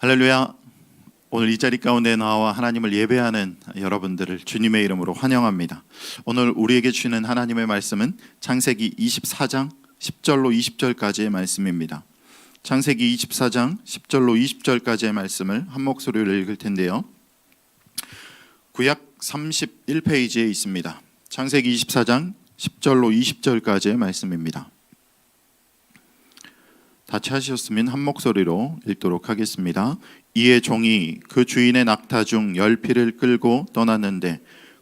할렐루야. 오늘 이 자리 가운데 나와 하나님을 예배하는 여러분들을 주님의 이름으로 환영합니다. 오늘 우리에게 주시는 하나님의 말씀은 창세기 24장 10절로 20절까지의 말씀입니다. 창세기 24장 10절로 20절까지의 말씀을 한 목소리로 읽을 텐데요. 구약 31페이지에 있습니다. 창세기 24장 10절로 20절까지의 말씀입니다. 같이 하셨으면 한 목소리로 읽도록 하겠습니다. 이에 종이 그 주인의 낙타 중 10피를 끌고 떠났는데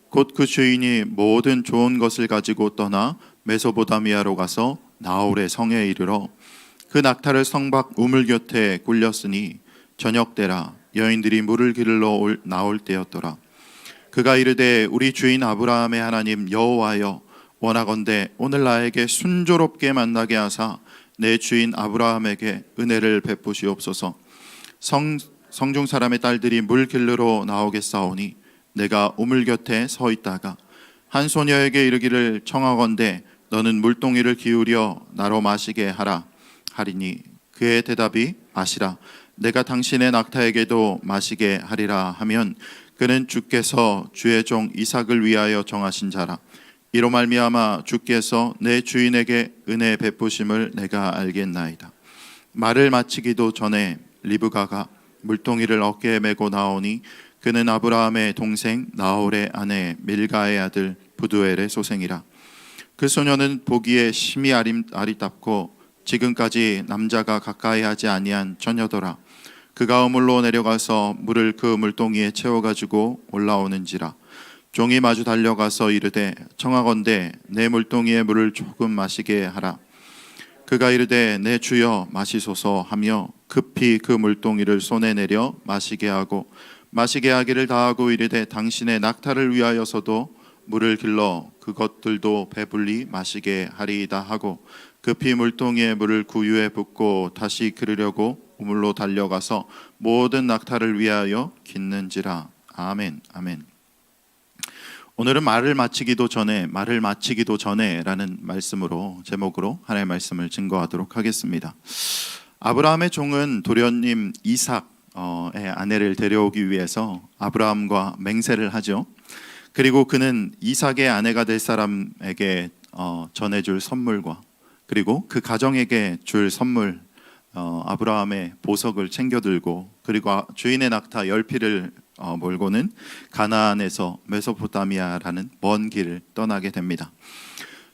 곧 그 주인이 모든 좋은 것을 가지고 떠나 메소포타미아로 가서 나홀의 성에 이르러 그 낙타를 성밖 우물 곁에 굴렸으니 저녁 때라 여인들이 물을 기르러 나올 때였더라. 그가 이르되 우리 주인 아브라함의 하나님 여호와여 원하건대 오늘 나에게 순조롭게 만나게 하사 내 주인 아브라함에게 은혜를 베푸시옵소서. 성중 사람의 딸들이 물 길르러 나오겠사오니 내가 우물 곁에 서 있다가 한 소녀에게 이르기를 청하건대 너는 물동이를 기울여 나로 마시게 하라 하리니 그의 대답이 마시라 내가 당신의 낙타에게도 마시게 하리라 하면 그는 주께서 주의 종 이삭을 위하여 정하신 자라. 이로 말미암아 주께서 내 주인에게 은혜 베푸심을 내가 알겠나이다. 말을 마치기도 전에 리브가가 물동이를 어깨에 메고 나오니 그는 아브라함의 동생 나홀의 아내 밀가의 아들 부두엘의 소생이라. 그 소녀는 보기에 심히 아리답고 지금까지 남자가 가까이 하지 아니한 처녀더라. 그가 우물로 내려가서 물을 그 물동이에 채워가지고 올라오는지라. 종이 마주 달려가서 이르되 청하건대 내 물동이의 물을 조금 마시게 하라. 그가 이르되 내 주여 마시소서 하며 급히 그 물동이를 손에 내려 마시게 하고 마시게 하기를 다하고 이르되 당신의 낙타를 위하여서도 물을 길러 그것들도 배불리 마시게 하리이다 하고 급히 물동이의 물을 구유에 붓고 다시 기르려고 우물로 달려가서 모든 낙타를 위하여 깃는지라. 아멘. 아멘. 오늘은 말을 마치기도 전에 라는 말씀으로 제목으로 하나님의 말씀을 증거하도록 하겠습니다. 아브라함의 종은 도련님 이삭의 아내를 데려오기 위해서 아브라함과 맹세를 하죠. 그리고 그는 이삭의 아내가 될 사람에게 전해줄 선물과 그리고 그 가정에게 줄 선물 아브라함의 보석을 챙겨들고 그리고 주인의 낙타 10피를 몰고는 가나안에서 메소포타미아라는 먼 길을 떠나게 됩니다.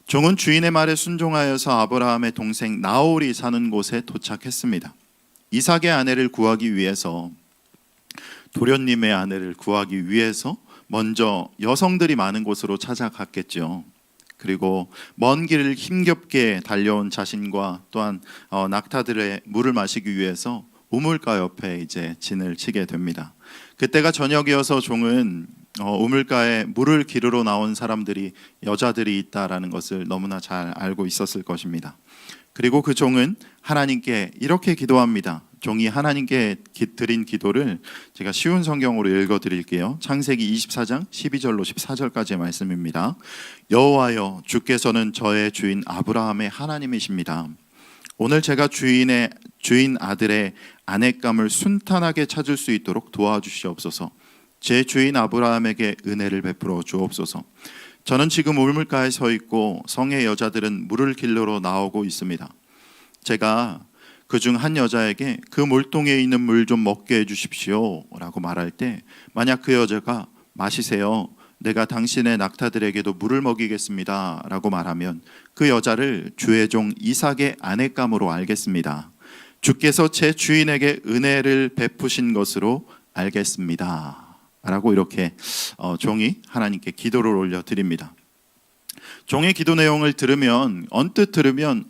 종은 주인의 말에 순종하여서 아브라함의 동생 나홀이 사는 곳에 도착했습니다. 이삭의 아내를 구하기 위해서 도련님의 아내를 구하기 위해서 먼저 여성들이 많은 곳으로 찾아갔겠죠. 그리고 먼 길을 힘겹게 달려온 자신과 또한 낙타들의 물을 마시기 위해서 우물가 옆에 이제 진을 치게 됩니다. 그때가 저녁이어서 종은 우물가에 물을 기르러 나온 사람들이 여자들이 있다라는 것을 너무나 잘 알고 있었을 것입니다. 그리고 그 종은 하나님께 이렇게 기도합니다. 종이 하나님께 드린 기도를 제가 쉬운 성경으로 읽어드릴게요. 창세기 24장 12절로 14절까지의 말씀입니다. 여호와여 주께서는 저의 주인 아브라함의 하나님이십니다. 오늘 제가 주인 아들의 아내감을 순탄하게 찾을 수 있도록 도와주시옵소서. 제 주인 아브라함에게 은혜를 베풀어 주옵소서. 저는 지금 우물가에 서 있고 성의 여자들은 물을 길러러 나오고 있습니다. 제가 그중 한 여자에게 그 물동에 있는 물 좀 먹게 해주십시오 라고 말할 때 만약 그 여자가 마시세요, 내가 당신의 낙타들에게도 물을 먹이겠습니다 라고 말하면 그 여자를 주의 종 이삭의 아내감으로 알겠습니다. 주께서 제 주인에게 은혜를 베푸신 것으로 알겠습니다 라고 이렇게 종이 하나님께 기도를 올려드립니다. 종의 기도 내용을 언뜻 들으면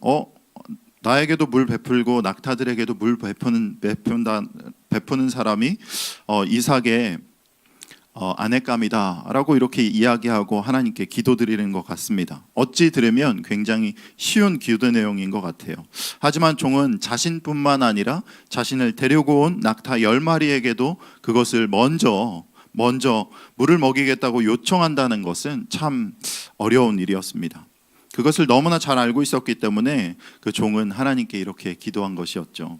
나에게도 물 베풀고 낙타들에게도 물 베푸는 사람이 이삭의 아내감이다 라고 이렇게 이야기하고 하나님께 기도드리는 것 같습니다. 어찌 들으면 굉장히 쉬운 기도 내용인 것 같아요. 하지만 종은 자신뿐만 아니라 자신을 데리고 온 낙타 10마리에게도 그것을 먼저 물을 먹이겠다고 요청한다는 것은 참 어려운 일이었습니다. 그것을 너무나 잘 알고 있었기 때문에 그 종은 하나님께 이렇게 기도한 것이었죠.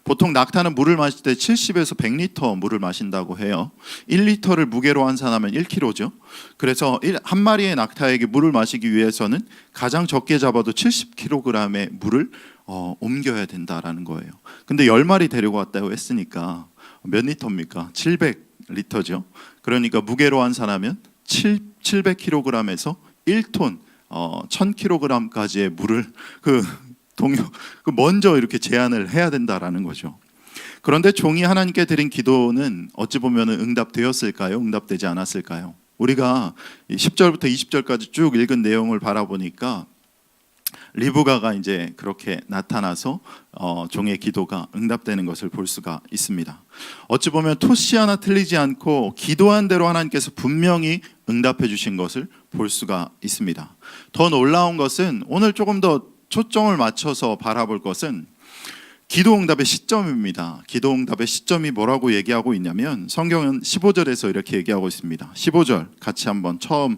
보통 낙타는 물을 마실 때 70에서 100리터 물을 마신다고 해요. 1리터를 무게로 환산하면 1kg죠. 그래서 한 마리의 낙타에게 물을 마시기 위해서는 가장 적게 잡아도 70kg의 물을 옮겨야 된다라는 거예요. 근데 10마리 데리고 왔다고 했으니까 몇 리터입니까? 700리터죠. 그러니까 무게로 환산하면 700kg에서 1톤 1000kg까지의 물을 먼저 이렇게 제안을 해야 된다라는 거죠. 그런데 종이 하나님께 드린 기도는 어찌 보면 응답되었을까요? 응답되지 않았을까요? 우리가 10절부터 20절까지 쭉 읽은 내용을 바라보니까 리브가가 이제 그렇게 나타나서 종의 기도가 응답되는 것을 볼 수가 있습니다. 어찌 보면 토시 하나 틀리지 않고 기도한 대로 하나님께서 분명히 응답해 주신 것을 볼 수가 있습니다. 더 놀라운 것은 오늘 조금 더 초점을 맞춰서 바라볼 것은 기도 응답의 시점입니다. 기도 응답의 시점이 뭐라고 얘기하고 있냐면 성경은 15절에서 이렇게 얘기하고 있습니다. 15절 같이 한번 처음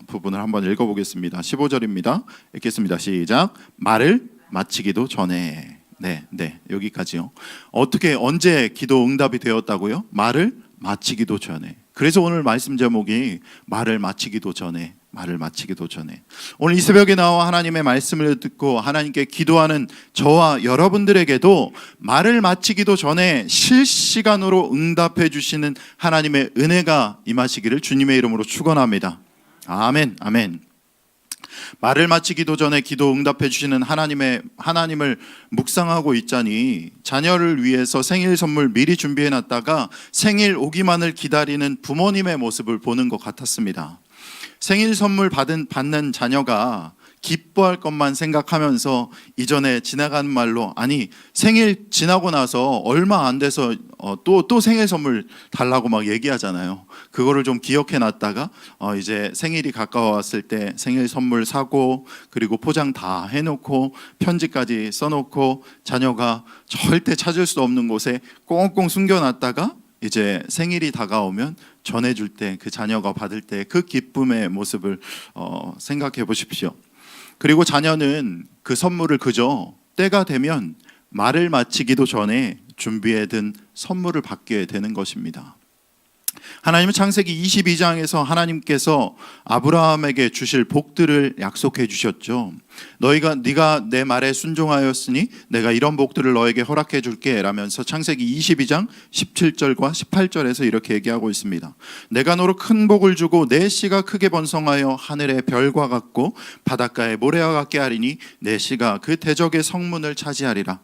부분을 한번 읽어보겠습니다. 15절입니다. 읽겠습니다. 시작. 말을 마치기도 전에. 네, 여기까지요. 언제 기도 응답이 되었다고요? 말을 마치기도 전에. 그래서 오늘 말씀 제목이 말을 마치기도 전에. 오늘 이 새벽에 나와 하나님의 말씀을 듣고 하나님께 기도하는 저와 여러분들에게도 말을 마치기도 전에 실시간으로 응답해 주시는 하나님의 은혜가 임하시기를 주님의 이름으로 축원합니다. 아멘. 말을 마치기도 전에 기도 응답해 주시는 하나님을 묵상하고 있자니 자녀를 위해서 생일 선물 미리 준비해 놨다가 생일 오기만을 기다리는 부모님의 모습을 보는 것 같았습니다. 생일 선물 받는 자녀가 기뻐할 것만 생각하면서 이전에 지나간 말로 생일 지나고 나서 얼마 안 돼서 또 생일 선물 달라고 막 얘기하잖아요. 그거를 좀 기억해 놨다가 이제 생일이 가까웠을 때 생일 선물 사고 그리고 포장 다 해놓고 편지까지 써놓고 자녀가 절대 찾을 수 없는 곳에 꽁꽁 숨겨놨다가 이제 생일이 다가오면 전해줄 때 그 자녀가 받을 때 그 기쁨의 모습을 생각해 보십시오. 그리고 자녀는 그 선물을 그저 때가 되면 말을 마치기도 전에 준비해둔 선물을 받게 되는 것입니다. 하나님은 창세기 22장에서 하나님께서 아브라함에게 주실 복들을 약속해 주셨죠. 네가 내 말에 순종하였으니 내가 이런 복들을 너에게 허락해 줄게 라면서 창세기 22장 17절과 18절에서 이렇게 얘기하고 있습니다. 내가 너로 큰 복을 주고 내 씨가 크게 번성하여 하늘의 별과 같고 바닷가의 모래와 같게 하리니 내 씨가 그 대적의 성문을 차지하리라.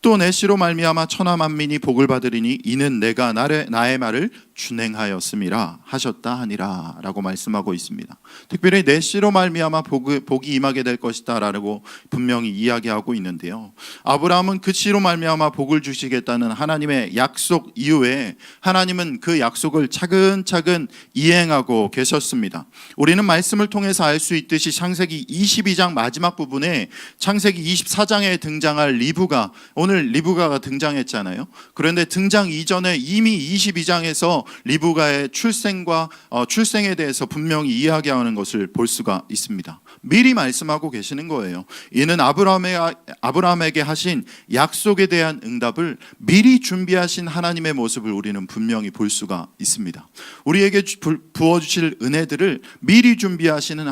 또 내 씨로 말미암아 천하 만민이 복을 받으리니 이는 내가 나의 말을 준행하였음이라 하셨다 하니라 라고 말씀하고 있습니다. 특별히 내 씨로 말미암아 복이 임하게 될 것이다 라고 분명히 이야기하고 있는데요. 아브라함은 그 씨로 말미암아 복을 주시겠다는 하나님의 약속 이후에 하나님은 그 약속을 차근차근 이행하고 계셨습니다. 우리는 말씀을 통해서 알 수 있듯이 창세기 22장 마지막 부분에 창세기 24장에 등장할 리브가, 오늘 리브가가 등장했잖아요. 그런데 등장 이전에 이미 22장에서 리브가의 출생에 대해서 분명히 이야기하는 것을 볼 수가 있습니다. 미리 말씀하고 계시는 거예요. 이는 아브라함에게 하신 약속에 대한 응답을 미리 준비하신 하나님의 모습을 우리는 분명히 볼 수가 있습니다. 우리에게 부어주실 은혜들을 미리 준비하시는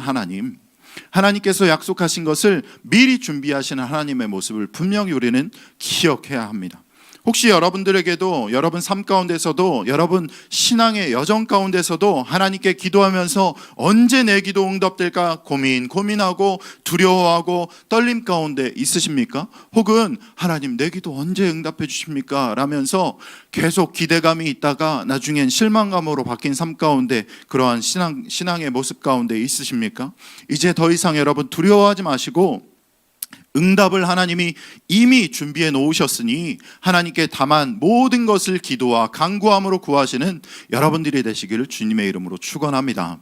하나님께서 약속하신 것을 미리 준비하시는 하나님의 모습을 분명히 우리는 기억해야 합니다. 혹시 여러분들에게도 여러분 삶 가운데서도 여러분 신앙의 여정 가운데서도 하나님께 기도하면서 언제 내 기도 응답될까 고민하고 두려워하고 떨림 가운데 있으십니까? 혹은 하나님 내 기도 언제 응답해 주십니까? 라면서 계속 기대감이 있다가 나중엔 실망감으로 바뀐 삶 가운데 그러한 신앙의 모습 가운데 있으십니까? 이제 더 이상 여러분 두려워하지 마시고 응답을 하나님이 이미 준비해 놓으셨으니 하나님께 다만 모든 것을 기도와 간구함으로 구하시는 여러분들이 되시기를 주님의 이름으로 축원합니다.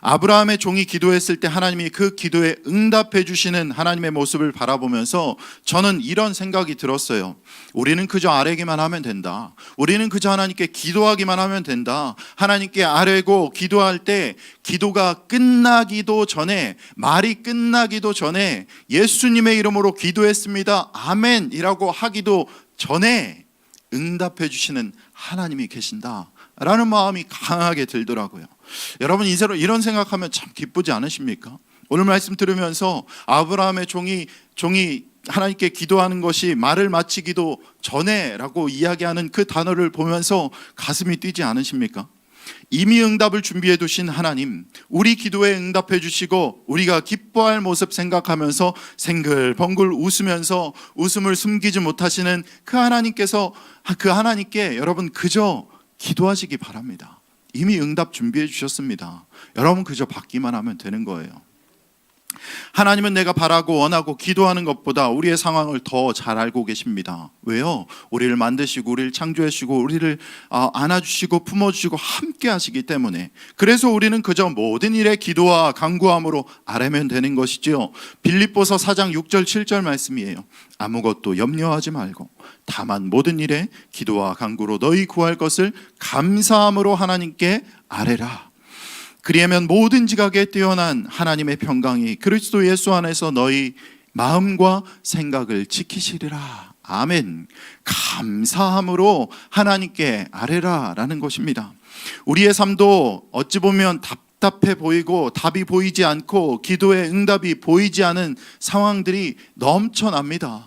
아브라함의 종이 기도했을 때 하나님이 그 기도에 응답해 주시는 하나님의 모습을 바라보면서 저는 이런 생각이 들었어요. 우리는 그저 아뢰기만 하면 된다. 우리는 그저 하나님께 기도하기만 하면 된다. 하나님께 아뢰고 기도할 때 기도가 끝나기도 전에, 말이 끝나기도 전에 예수님의 이름으로 기도했습니다, 아멘이라고 하기도 전에 응답해 주시는 하나님이 계신다 라는 마음이 강하게 들더라고요. 여러분, 이런 생각하면 참 기쁘지 않으십니까? 오늘 말씀 들으면서 아브라함의 종이 하나님께 기도하는 것이 말을 마치기도 전에 라고 이야기하는 그 단어를 보면서 가슴이 뛰지 않으십니까? 이미 응답을 준비해 두신 하나님, 우리 기도에 응답해 주시고 우리가 기뻐할 모습 생각하면서 생글벙글 웃으면서 웃음을 숨기지 못하시는 그 하나님께 여러분 그저 기도하시기 바랍니다. 이미 응답 준비해 주셨습니다. 여러분 그저 받기만 하면 되는 거예요. 하나님은 내가 바라고 원하고 기도하는 것보다 우리의 상황을 더 잘 알고 계십니다. 왜요? 우리를 만드시고 우리를 창조하시고 우리를 안아주시고 품어주시고 함께 하시기 때문에. 그래서 우리는 그저 모든 일에 기도와 간구함으로 아뢰면 되는 것이지요. 빌립보서 4장 6절 7절 말씀이에요. 아무것도 염려하지 말고 다만 모든 일에 기도와 간구로 너희 구할 것을 감사함으로 하나님께 아뢰라. 그리하면 모든 지각에 뛰어난 하나님의 평강이 그리스도 예수 안에서 너희 마음과 생각을 지키시리라. 아멘. 감사함으로 하나님께 아뢰라 라는 것입니다. 우리의 삶도 어찌 보면 답답해 보이고 답이 보이지 않고 기도의 응답이 보이지 않은 상황들이 넘쳐납니다.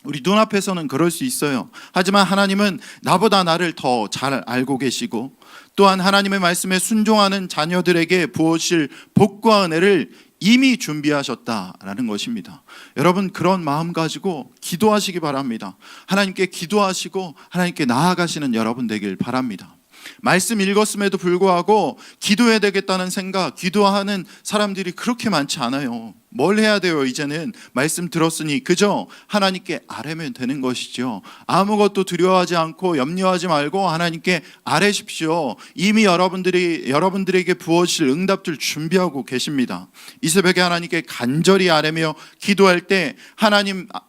우리 눈앞에서는 그럴 수 있어요. 하지만 하나님은 나보다 나를 더 잘 알고 계시고 또한 하나님의 말씀에 순종하는 자녀들에게 부어주실 복과 은혜를 이미 준비하셨다라는 것입니다. 여러분 그런 마음 가지고 기도하시기 바랍니다. 하나님께 기도하시고 하나님께 나아가시는 여러분 되길 바랍니다. 말씀 읽었음에도 불구하고 기도해야 되겠다는 생각, 기도하는 사람들이 그렇게 많지 않아요. 뭘 해야 돼요? 이제는 말씀 들었으니 그저 하나님께 아뢰면 되는 것이죠. 아무것도 두려워하지 않고 염려하지 말고 하나님께 아뢰십시오. 이미 여러분들에게 부어주실 응답들 준비하고 계십니다. 이 새벽에 하나님께 간절히 아뢰며 기도할 때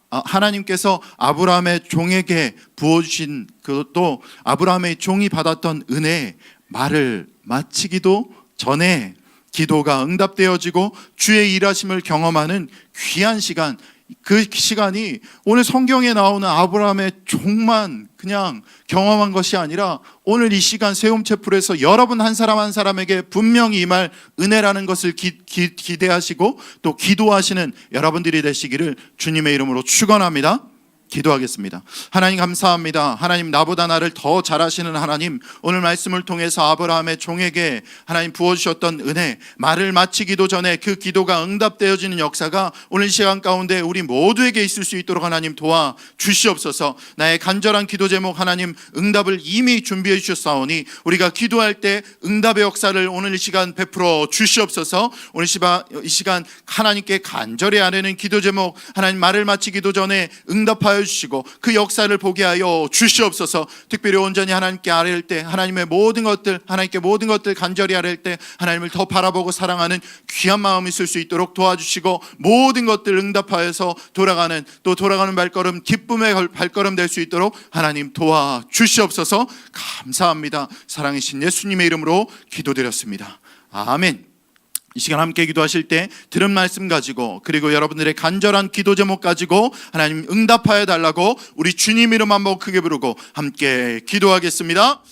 하나님께서 아브라함의 종에게 부어주신 그것도 아브라함의 종이 받았던 은혜, 말을 마치기도 전에 기도가 응답되어지고 주의 일하심을 경험하는 귀한 시간, 그 시간이 오늘 성경에 나오는 아브라함의 종만 그냥 경험한 것이 아니라 오늘 이 시간 세움체풀에서 여러분 한 사람 한 사람에게 분명히 임할 은혜라는 것을 기대하시고 또 기도하시는 여러분들이 되시기를 주님의 이름으로 축원합니다. 기도하겠습니다. 하나님 감사합니다. 하나님 나보다 나를 더 잘하시는 하나님, 오늘 말씀을 통해서 아브라함의 종에게 하나님 부어주셨던 은혜, 말을 마치기도 전에 그 기도가 응답되어지는 역사가 오늘 시간 가운데 우리 모두에게 있을 수 있도록 하나님 도와 주시옵소서. 나의 간절한 기도 제목 하나님 응답을 이미 준비해 주셨사오니 우리가 기도할 때 응답의 역사를 오늘 이 시간 베풀어 주시옵소서. 오늘 이 시간 하나님께 간절히 아뢰는 기도 제목 하나님 말을 마치기도 전에 응답하여 주시고 그 역사를 보게 하여 주시옵소서. 특별히 온전히 하나님께 아뢰을 때 하나님의 하나님께 모든 것들 간절히 아뢰을 때 하나님을 더 바라보고 사랑하는 귀한 마음이 있을 수 있도록 도와주시고 모든 것들 응답하여서 돌아가는 발걸음 기쁨의 발걸음 될 수 있도록 하나님 도와주시옵소서. 감사합니다. 사랑이신 예수님의 이름으로 기도드렸습니다. 아멘. 이 시간 함께 기도하실 때 들은 말씀 가지고 그리고 여러분들의 간절한 기도 제목 가지고 하나님 응답하여 달라고 우리 주님 이름 한번 크게 부르고 함께 기도하겠습니다.